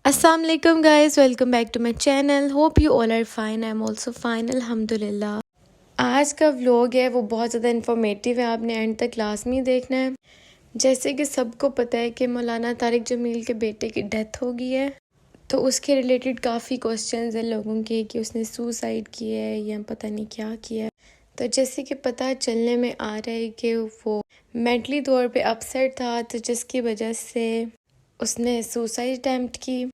السلام علیکم guys, welcome back to my channel. Hope you all are fine. I am also fine الحمد للہ. آج کا ولاگ ہے وہ بہت زیادہ انفارمیٹیو ہے، آپ نے اینڈ تک لازمی دیکھنا ہے. جیسے کہ سب کو پتہ ہے کہ مولانا طارق جمیل کے بیٹے کی ڈیتھ ہو گئی ہے، تو اس کے ریلیٹڈ کافی کوسچنز ہیں لوگوں کے کہ اس نے سوسائڈ کیا ہے یا پتہ نہیں کیا کیا ہے. تو جیسے کہ پتہ چلنے میں آ رہا ہے کہ وہ مینٹلی طور پہ اپسیٹ تھا، تو جس کی وجہ سے اس نے سوسائڈ اٹیمپٹ کی.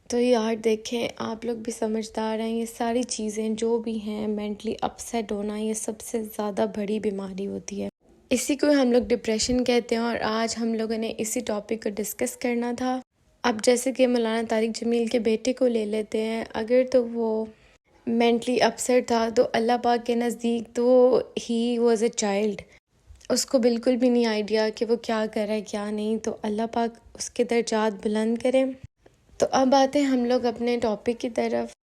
تو یار دیکھیں، آپ لوگ بھی سمجھدار ہیں، یہ ساری چیزیں جو بھی ہیں، مینٹلی اپسیٹ ہونا یہ سب سے زیادہ بڑی بیماری ہوتی ہے. اسی کو ہم لوگ ڈپریشن کہتے ہیں، اور آج ہم لوگوں نے اسی ٹاپک کو ڈسکس کرنا تھا. اب جیسے کہ مولانا طارق جمیل کے بیٹے کو لے لیتے ہیں. اگر تو وہ مینٹلی اپسیٹ تھا تو اللہ پاک کے نزدیک تو ہی واز اے چائلڈ. اس کو بالکل بھی نہیں آئیڈیا کہ وہ کیا کر رہا ہے کیا نہیں، تو اللہ پاک اس کے درجات بلند کرے. تو اب آتے ہیں ہم لوگ اپنے ٹاپک کی طرف.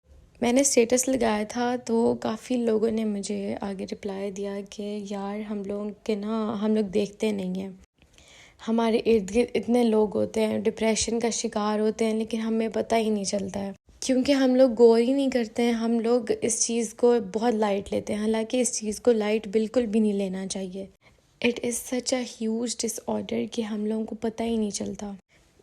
میں نے اسٹیٹس لگایا تھا تو کافی لوگوں نے مجھے آگے رپلائی دیا کہ یار ہم لوگ کے ہم لوگ دیکھتے نہیں ہیں، ہمارے ارد گرد اتنے لوگ ہوتے ہیں ڈپریشن کا شکار ہوتے ہیں لیکن ہمیں پتہ ہی نہیں چلتا ہے، کیونکہ ہم لوگ غور ہی نہیں کرتے ہیں. ہم لوگ اس چیز کو بہت لائٹ لیتے ہیں، حالانکہ اس چیز کو لائٹ بالکل بھی نہیں لینا چاہیے. It is such a huge disorder کہ ہم لوگوں کو پتہ ہی نہیں چلتا.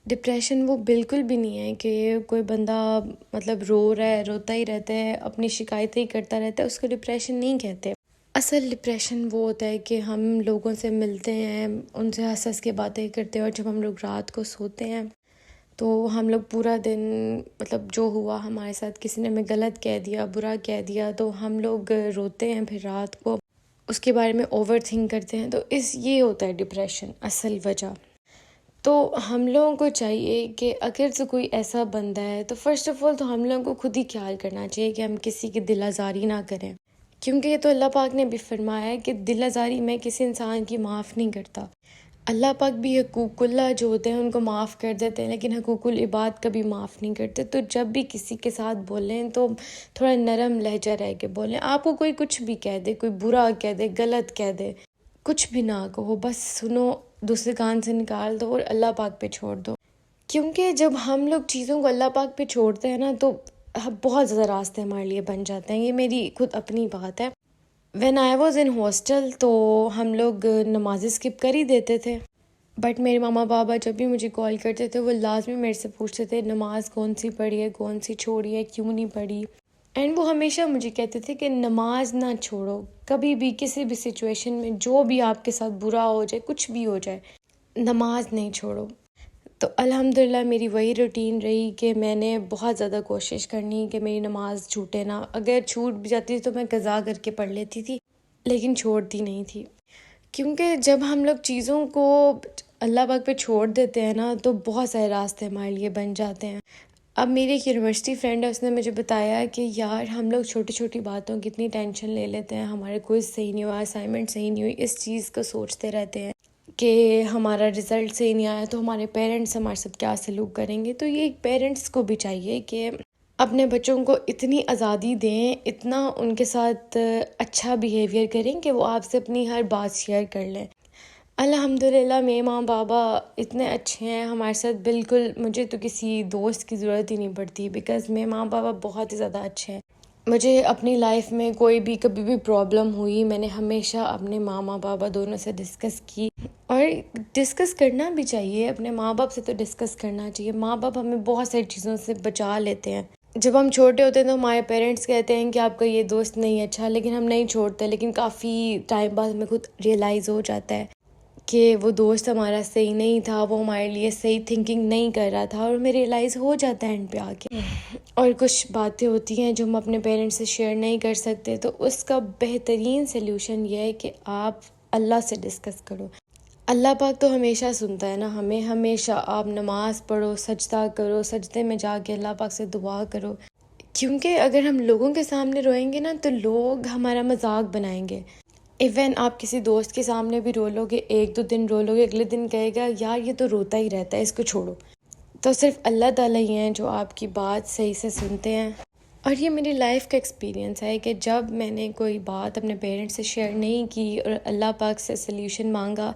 ڈپریشن وہ بالکل بھی نہیں ہے کہ کوئی بندہ مطلب رو رہا ہے، روتا ہی رہتا ہے، اپنی شکایتیں ہی کرتا رہتا ہے، اس کو ڈپریشن نہیں کہتے. اصل ڈپریشن وہ ہوتا ہے کہ ہم لوگوں سے ملتے ہیں، ان سے ہنس ہنس کے باتیں کرتے ہیں، اور جب ہم لوگ رات کو سوتے ہیں تو ہم لوگ پورا دن مطلب جو ہوا ہمارے ساتھ، کسی نے ہمیں غلط کہہ دیا، برا کہہ دیا، تو ہم لوگ روتے ہیں، پھر رات کو اس کے بارے میں اوور تھنک کرتے ہیں. تو یہ ہوتا ہے ڈپریشن اصل وجہ. تو ہم لوگوں کو چاہیے کہ اگر تو کوئی ایسا بندہ ہے تو فرسٹ آف آل تو ہم لوگوں کو خود ہی خیال کرنا چاہیے کہ ہم کسی کی دل آزاری نہ کریں، کیونکہ یہ تو اللہ پاک نے بھی فرمایا ہے کہ دل آزاری میں کسی انسان کی معاف نہیں کرتا. اللہ پاک بھی حقوق اللہ جو ہوتے ہیں ان کو معاف کر دیتے ہیں، لیکن حقوق العباد کبھی معاف نہیں کرتے. تو جب بھی کسی کے ساتھ بولیں تو تھوڑا نرم لہجہ رہ کے بولیں. آپ کو کوئی کچھ بھی کہہ دے، کوئی برا کہہ دے، غلط کہہ دے، کچھ بھی نہ کہو، بس سنو، دوسرے کان سے نکال دو اور اللہ پاک پہ چھوڑ دو. کیونکہ جب ہم لوگ چیزوں کو اللہ پاک پہ چھوڑتے ہیں نا تو بہت زیادہ راستے ہمارے لیے بن جاتے ہیں. یہ میری خود اپنی بات ہے. When I was in hostel تو ہم لوگ نمازیں اسکپ کر ہی دیتے تھے، بٹ میرے ماما بابا جب بھی مجھے کال کرتے تھے وہ لازمی میرے سے پوچھتے تھے نماز کون سی پڑھی ہے، کون سی چھوڑی ہے، کیوں نہیں پڑھی. اینڈ وہ ہمیشہ مجھے کہتے تھے کہ نماز نہ چھوڑو کبھی بھی، کسی بھی سچویشن میں، جو بھی آپ کے ساتھ برا ہو جائے، کچھ بھی ہو جائے، نماز نہیں چھوڑو. تو الحمدللہ میری وہی روٹین رہی کہ میں نے بہت زیادہ کوشش کرنی کہ میری نماز چھوٹے نہ. اگر چھوٹ بھی جاتی تھی تو میں قضا کر کے پڑھ لیتی تھی، لیکن چھوڑتی نہیں تھی. کیونکہ جب ہم لوگ چیزوں کو اللہ پاک پہ چھوڑ دیتے ہیں نا تو بہت سارے راستے ہمارے لیے بن جاتے ہیں. اب میری ایک یونیورسٹی فرینڈ ہے، اس نے مجھے بتایا کہ یار ہم لوگ چھوٹی چھوٹی باتوں کی اتنی ٹینشن لے لیتے ہیں، ہمارے کوئی صحیح نہیں ہوا، اسائنمنٹ صحیح نہیں ہوئی، اس چیز کو سوچتے رہتے ہیں کہ ہمارا رزلٹ صحیح نہیں آیا تو ہمارے پیرنٹس ہمارے ساتھ کیا سلوک کریں گے. تو یہ پیرنٹس کو بھی چاہیے کہ اپنے بچوں کو اتنی آزادی دیں، اتنا ان کے ساتھ اچھا بیہیویئر کریں کہ وہ آپ سے اپنی ہر بات شیئر کر لیں. الحمدللہ میرے ماں بابا اتنے اچھے ہیں ہمارے ساتھ، بالکل مجھے تو کسی دوست کی ضرورت ہی نہیں پڑتی، بیکاز میرے ماں بابا بہت ہی زیادہ اچھے ہیں. مجھے اپنی لائف میں کوئی بھی کبھی بھی پرابلم ہوئی، میں نے ہمیشہ اپنے ماں بابا دونوں سے ڈسکس کی، اور ڈسکس کرنا بھی چاہیے. اپنے ماں باپ سے تو ڈسکس کرنا چاہیے. ماں باپ ہمیں بہت ساری چیزوں سے بچا لیتے ہیں. جب ہم چھوٹے ہوتے ہیں تو ہمارے پیرنٹس کہتے ہیں کہ آپ کا یہ دوست نہیں اچھا، لیکن ہم نہیں چھوڑتے. لیکن کافی ٹائم بعد ہمیں خود ریئلائز ہو جاتا ہے کہ وہ دوست ہمارا صحیح نہیں تھا، وہ ہمارے لیے صحیح تھنکنگ نہیں کر رہا تھا، اور ہمیں ریئلائز ہو جاتا ہے اینڈ پہ آ کے. اور کچھ باتیں ہوتی ہیں جو ہم اپنے پیرنٹس سے شیئر نہیں کر سکتے، تو اس کا بہترین سلیوشن یہ ہے کہ آپ اللہ سے ڈسکس کرو. اللہ پاک تو ہمیشہ سنتا ہے نا ہمیں. ہمیشہ آپ نماز پڑھو، سجدہ کرو، سجدے میں جا کے اللہ پاک سے دعا کرو. کیونکہ اگر ہم لوگوں کے سامنے روئیں گے نا تو لوگ ہمارا مذاق بنائیں گے. ایون آپ کسی دوست کے سامنے بھی رو لو گے، ایک دو دن رو لو گے، اگلے دن کہے گا یار یہ تو روتا ہی رہتا ہے، اس کو چھوڑو. تو صرف اللہ تعالیٰ ہی ہیں جو آپ کی بات صحیح سے سنتے ہیں. اور یہ میری لائف کا ایکسپیرینس ہے کہ جب میں نے کوئی بات اپنے پیرنٹس سے شیئر نہیں کی اور اللہ پاک سے سلیوشن مانگا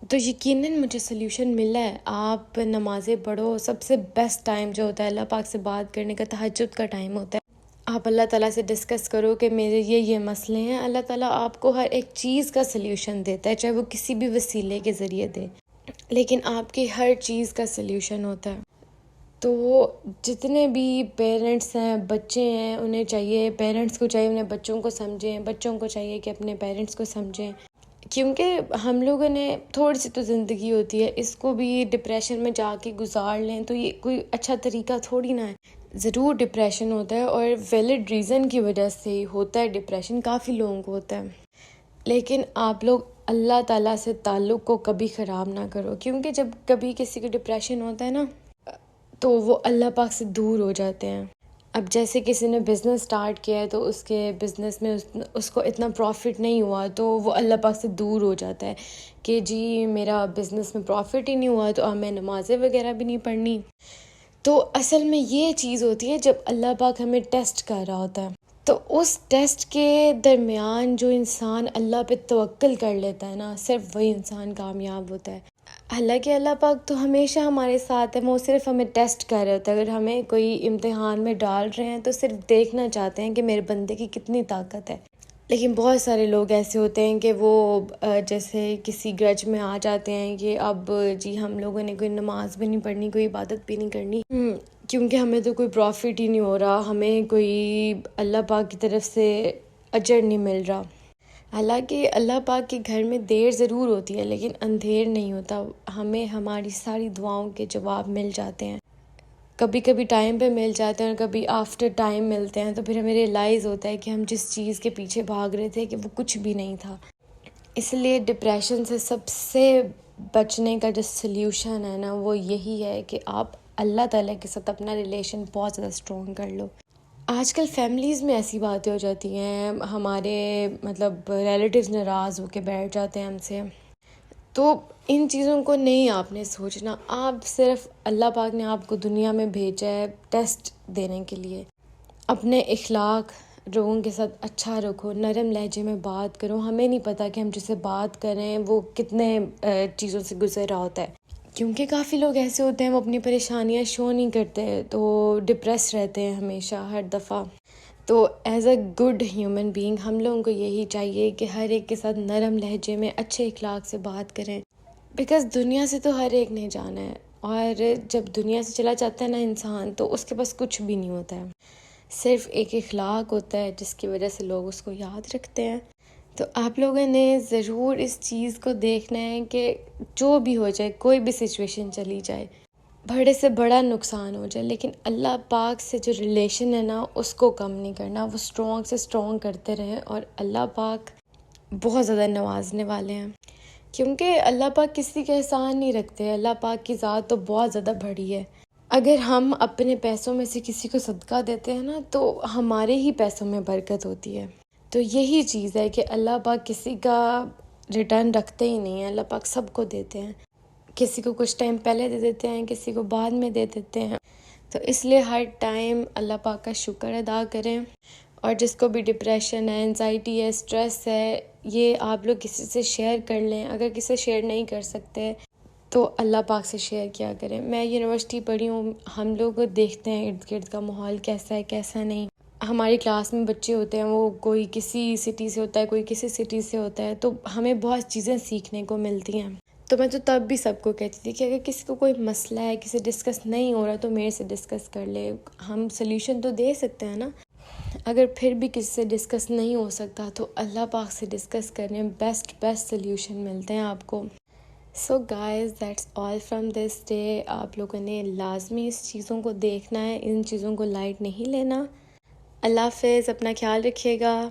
تو یقیناً مجھے سلیوشن ملا ہے. آپ نمازیں پڑھو. سب سے بیسٹ ٹائم جو ہوتا ہے اللہ پاک سے بات کرنے کا تہجد کا ٹائم ہوتا ہے. آپ اللہ تعالیٰ سے ڈسکس کرو کہ میرے یہ مسئلے ہیں. اللہ تعالیٰ آپ کو ہر ایک چیز کا سلیوشن دیتا ہے، چاہے وہ کسی بھی وسیلے کے ذریعے دے، لیکن آپ کی ہر چیز کا سلیوشن ہوتا ہے. تو جتنے بھی پیرنٹس ہیں، بچے ہیں، انہیں چاہیے، پیرنٹس کو چاہیے انہیں بچوں کو سمجھیں، بچوں کو چاہیے کہ اپنے پیرنٹس کو سمجھیں. کیونکہ ہم لوگوں نے تھوڑی سی تو زندگی ہوتی ہے، اس کو بھی ڈپریشن میں جا کے گزار لیں تو یہ کوئی اچھا طریقہ تھوڑی نہ ہے. ضرور ڈپریشن ہوتا ہے اور ویلڈ ریزن کی وجہ سے ہوتا ہے ڈپریشن، کافی لوگوں کو ہوتا ہے. لیکن آپ لوگ اللہ تعالیٰ سے تعلق کو کبھی خراب نہ کرو، کیونکہ جب کبھی کسی کو ڈپریشن ہوتا ہے نا تو وہ اللہ پاک سے دور ہو جاتے ہیں. اب جیسے کسی نے بزنس سٹارٹ کیا ہے تو اس کے بزنس میں اس کو اتنا پروفٹ نہیں ہوا تو وہ اللہ پاک سے دور ہو جاتا ہے کہ جی میرا بزنس میں پروفٹ ہی نہیں ہوا تو اب میں نمازیں وغیرہ بھی نہیں پڑھنی. تو اصل میں یہ چیز ہوتی ہے جب اللہ پاک ہمیں ٹیسٹ کر رہا ہوتا ہے، تو اس ٹیسٹ کے درمیان جو انسان اللہ پہ توکل کر لیتا ہے نا، صرف وہی انسان کامیاب ہوتا ہے. حالانکہ اللہ پاک تو ہمیشہ ہمارے ساتھ ہے، وہ صرف ہمیں ٹیسٹ کر رہے ہوتا ہے. اگر ہمیں کوئی امتحان میں ڈال رہے ہیں تو صرف دیکھنا چاہتے ہیں کہ میرے بندے کی کتنی طاقت ہے. لیکن بہت سارے لوگ ایسے ہوتے ہیں کہ وہ جیسے کسی گرج میں آ جاتے ہیں کہ اب جی ہم لوگوں نے کوئی نماز بھی نہیں پڑھنی، کوئی عبادت بھی نہیں کرنی، کیونکہ ہمیں تو کوئی پروفٹ ہی نہیں ہو رہا، ہمیں کوئی اللہ پاک کی طرف سے اجر نہیں مل رہا. حالانکہ اللہ پاک کے گھر میں دیر ضرور ہوتی ہے لیکن اندھیر نہیں ہوتا. ہمیں ہماری ساری دعاؤں کے جواب مل جاتے ہیں، کبھی کبھی ٹائم پہ مل جاتے ہیں اور کبھی آفٹر ٹائم ملتے ہیں. تو پھر ہمیں ریئلائز ہوتا ہے کہ ہم جس چیز کے پیچھے بھاگ رہے تھے کہ وہ کچھ بھی نہیں تھا. اس لیے ڈپریشن سے سب سے بچنے کا جو سلیوشن ہے نا وہ یہی ہے کہ آپ اللہ تعالیٰ کے ساتھ اپنا ریلیشن بہت زیادہ اسٹرانگ کر لو. آج کل فیملیز میں ایسی باتیں ہو جاتی ہیں، ہمارے مطلب ریلیٹیوز ناراض ہو کے بیٹھ جاتے ہیں ہم سے. تو ان چیزوں کو نہیں آپ نے سوچنا. آپ صرف اللہ پاک نے آپ کو دنیا میں بھیجا ہے ٹیسٹ دینے کے لیے. اپنے اخلاق لوگوں کے ساتھ اچھا رکھو، نرم لہجے میں بات کرو. ہمیں نہیں پتہ کہ ہم جس سے بات کریں وہ کتنے چیزوں سے گزر رہا ہوتا ہے، کیونکہ کافی لوگ ایسے ہوتے ہیں وہ اپنی پریشانیاں شو نہیں کرتے تو ڈپریس رہتے ہیں ہمیشہ ہر دفعہ. تو as a good human being ہم لوگوں کو یہی چاہیے کہ ہر ایک کے ساتھ نرم لہجے میں اچھے اخلاق سے بات کریں، بیکاز دنیا سے تو ہر ایک نے جانا ہے، اور جب دنیا سے چلا جاتا ہے نا انسان تو اس کے پاس کچھ بھی نہیں ہوتا ہے، صرف ایک اخلاق ہوتا ہے جس کی وجہ سے لوگ اس کو یاد رکھتے ہیں. تو آپ لوگوں نے ضرور اس چیز کو دیکھنا ہے کہ جو بھی ہو جائے، کوئی بھی سچویشن چلی جائے، بڑے سے بڑا نقصان ہو جائے، لیکن اللہ پاک سے جو ریلیشن ہے نا اس کو کم نہیں کرنا. وہ اسٹرانگ سے اسٹرانگ کرتے رہیں، اور اللہ پاک بہت زیادہ نوازنے والے ہیں، کیونکہ اللہ پاک کسی کا احسان نہیں رکھتے. اللہ پاک کی ذات تو بہت زیادہ بڑی ہے. اگر ہم اپنے پیسوں میں سے کسی کو صدقہ دیتے ہیں نا تو ہمارے ہی پیسوں میں برکت ہوتی ہے. تو یہی چیز ہے کہ اللہ پاک کسی کا ریٹرن رکھتے ہی نہیں ہے. اللہ پاک سب کو دیتے ہیں، کسی کو کچھ ٹائم پہلے دے دیتے ہیں، کسی کو بعد میں دے دیتے ہیں. تو اس لیے ہر ٹائم اللہ پاک کا شکر ادا کریں. اور جس کو بھی ڈپریشن ہے، انزائٹی ہے، اسٹریس ہے، یہ آپ لوگ کسی سے شیئر کر لیں. اگر کسی سے شیئر نہیں کر سکتے تو اللہ پاک سے شیئر کیا کریں. میں یونیورسٹی پڑھی ہوں، ہم لوگ دیکھتے ہیں ارد گرد کا ماحول کیسا ہے کیسا نہیں. ہماری کلاس میں بچے ہوتے ہیں، وہ کوئی کسی سٹی سے ہوتا ہے، کوئی کسی سٹی سے ہوتا ہے، تو ہمیں بہت چیزیں سیکھنے کو ملتی ہیں. تو میں تو تب بھی سب کو کہتی تھی کہ اگر کسی کو کوئی مسئلہ ہے، کسی ڈسکس نہیں ہو رہا تو میرے سے ڈسکس کر لے. ہم سلیوشن تو دے سکتے ہیں نا. اگر پھر بھی کسی سے ڈسکس نہیں ہو سکتا تو اللہ پاک سے ڈسکس کرنے بیسٹ سلیوشن ملتے ہیں آپ کو. So guys that's all from this day. آپ لوگوں نے لازمی اس چیزوں کو دیکھنا ہے، ان چیزوں کو لائٹ نہیں لینا. اللہ حافظ، اپنا خیال رکھیے گا.